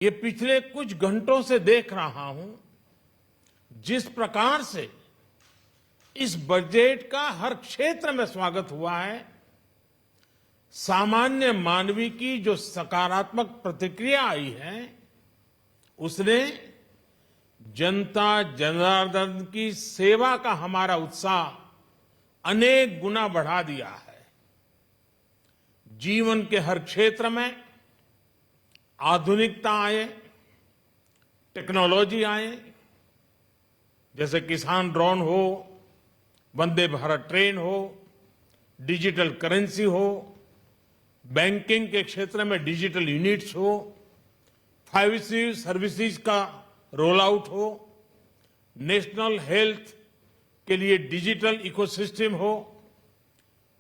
ये पिछले कुछ घंटों से देख रहा हूं जिस प्रकार से इस बजट का हर क्षेत्र में स्वागत हुआ है। सामान्य मानवी की जो सकारात्मक प्रतिक्रिया आई है उसने जनता जनार्दन की सेवा का हमारा उत्साह अनेक गुना बढ़ा दिया है। जीवन के हर क्षेत्र में आधुनिकता आए, टेक्नोलॉजी आए, जैसे किसान ड्रोन हो, वंदे भारत ट्रेन हो, डिजिटल करेंसी हो, बैंकिंग के क्षेत्र में डिजिटल यूनिट्स हो, 5G सर्विसेज का रोल आउट हो, नेशनल हेल्थ के लिए डिजिटल इकोसिस्टम हो।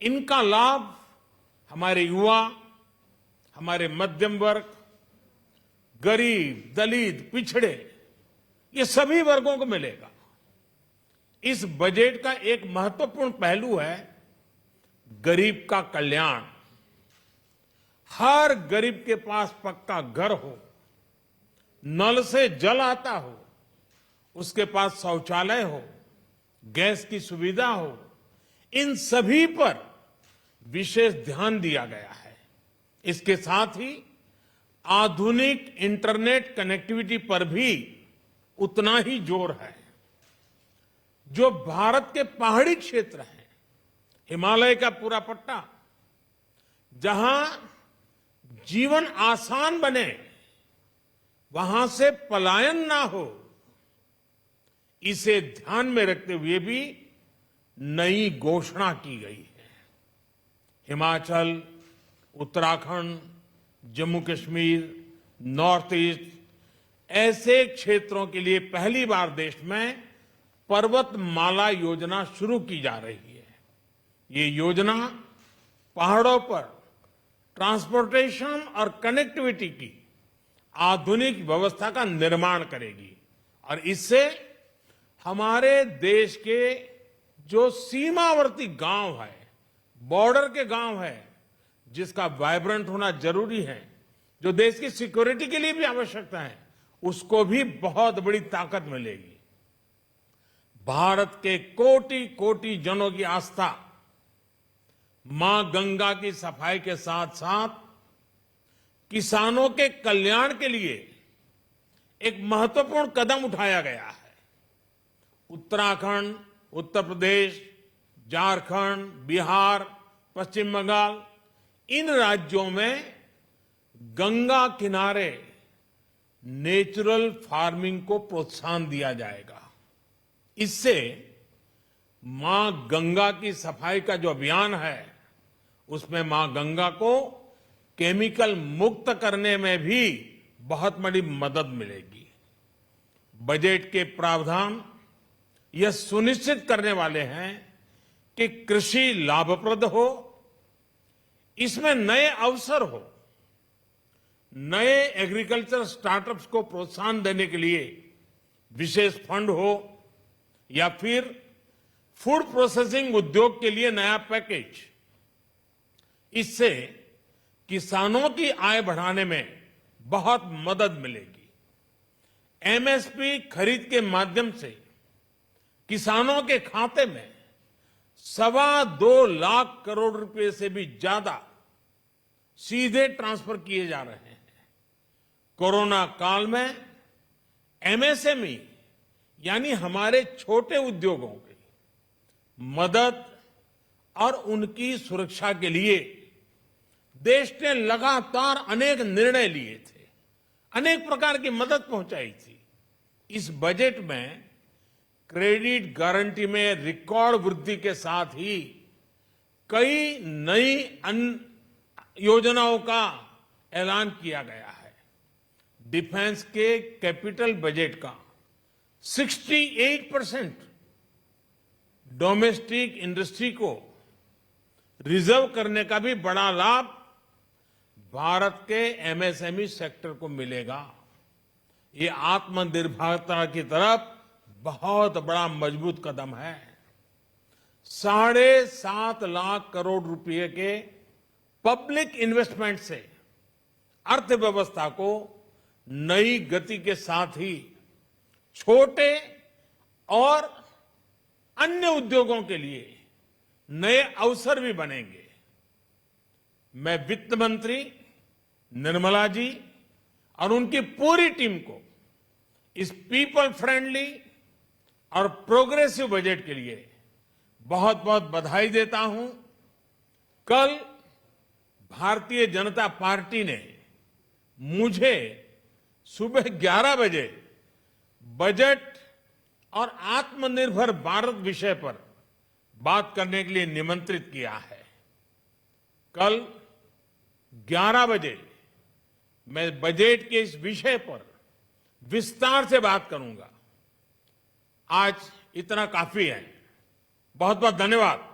इनका लाभ हमारे युवा, हमारे मध्यम वर्ग, गरीब, दलित, पिछड़े, ये सभी वर्गों को मिलेगा। इस बजट का एक महत्वपूर्ण पहलू है गरीब का कल्याण। हर गरीब के पास पक्का घर हो, नल से जल आता हो, उसके पास शौचालय हो, गैस की सुविधा हो, इन सभी पर विशेष ध्यान दिया गया है। इसके साथ ही आधुनिक इंटरनेट कनेक्टिविटी पर भी उतना ही जोर है। जो भारत के पहाड़ी क्षेत्र हैं, हिमालय का पूरा पट्टा, जहां जीवन आसान बने, वहां से पलायन ना हो, इसे ध्यान में रखते हुए भी नई घोषणा की गई है। हिमाचल, उत्तराखंड, जम्मू कश्मीर, नॉर्थ ईस्ट ऐसे क्षेत्रों के लिए पहली बार देश में पर्वतमाला योजना शुरू की जा रही है। ये योजना पहाड़ों पर ट्रांसपोर्टेशन और कनेक्टिविटी की आधुनिक व्यवस्था का निर्माण करेगी और इससे हमारे देश के जो सीमावर्ती गांव है, बॉर्डर के गांव है, जिसका वाइब्रेंट होना जरूरी है, जो देश की सिक्योरिटी के लिए भी आवश्यकता है, उसको भी बहुत बड़ी ताकत मिलेगी। भारत के कोटि कोटि जनों की आस्था मां गंगा की सफाई के साथ साथ किसानों के कल्याण के लिए एक महत्वपूर्ण कदम उठाया गया है। उत्तराखंड, उत्तर प्रदेश, झारखंड, बिहार, पश्चिम बंगाल, इन राज्यों में गंगा किनारे नेचुरल फार्मिंग को प्रोत्साहन दिया जाएगा। इससे मां गंगा की सफाई का जो अभियान है, उसमें मां गंगा को केमिकल मुक्त करने में भी बहुत बड़ी मदद मिलेगी। बजट के प्रावधान यह सुनिश्चित करने वाले हैं कि कृषि लाभप्रद हो, इसमें नए अवसर हो, नए एग्रीकल्चर स्टार्टअप्स को प्रोत्साहन देने के लिए विशेष फंड हो, या फिर फूड प्रोसेसिंग उद्योग के लिए नया पैकेज। इससे किसानों की आय बढ़ाने में बहुत मदद मिलेगी। एमएसपी खरीद के माध्यम से किसानों के खाते में 2.25 लाख करोड़ रुपए से भी ज्यादा सीधे ट्रांसफर किए जा रहे हैं। कोरोना काल में एमएसएमई यानी हमारे छोटे उद्योगों की मदद और उनकी सुरक्षा के लिए देश ने लगातार अनेक निर्णय लिए थे, अनेक प्रकार की मदद पहुंचाई थी। इस बजट में क्रेडिट गारंटी में रिकॉर्ड वृद्धि के साथ ही कई नई योजनाओं का ऐलान किया गया है। डिफेंस के कैपिटल बजट का 68% डोमेस्टिक इंडस्ट्री को रिजर्व करने का भी बड़ा लाभ भारत के एमएसएमई सेक्टर को मिलेगा। ये आत्मनिर्भरता की तरफ बहुत बड़ा मजबूत कदम है। 7.5 लाख करोड़ रुपए के पब्लिक इन्वेस्टमेंट से अर्थव्यवस्था को नई गति के साथ ही छोटे और अन्य उद्योगों के लिए नए अवसर भी बनेंगे। मैं वित्त मंत्री निर्मला जी और उनकी पूरी टीम को इस पीपल फ्रेंडली और प्रोग्रेसिव बजट के लिए बहुत बहुत बधाई देता हूं। कल भारतीय जनता पार्टी ने मुझे सुबह 11 बजे बजट और आत्मनिर्भर भारत विषय पर बात करने के लिए निमंत्रित किया है। कल 11 बजे मैं बजट के इस विषय पर विस्तार से बात करूंगा। आज इतना काफी है। बहुत बहुत धन्यवाद।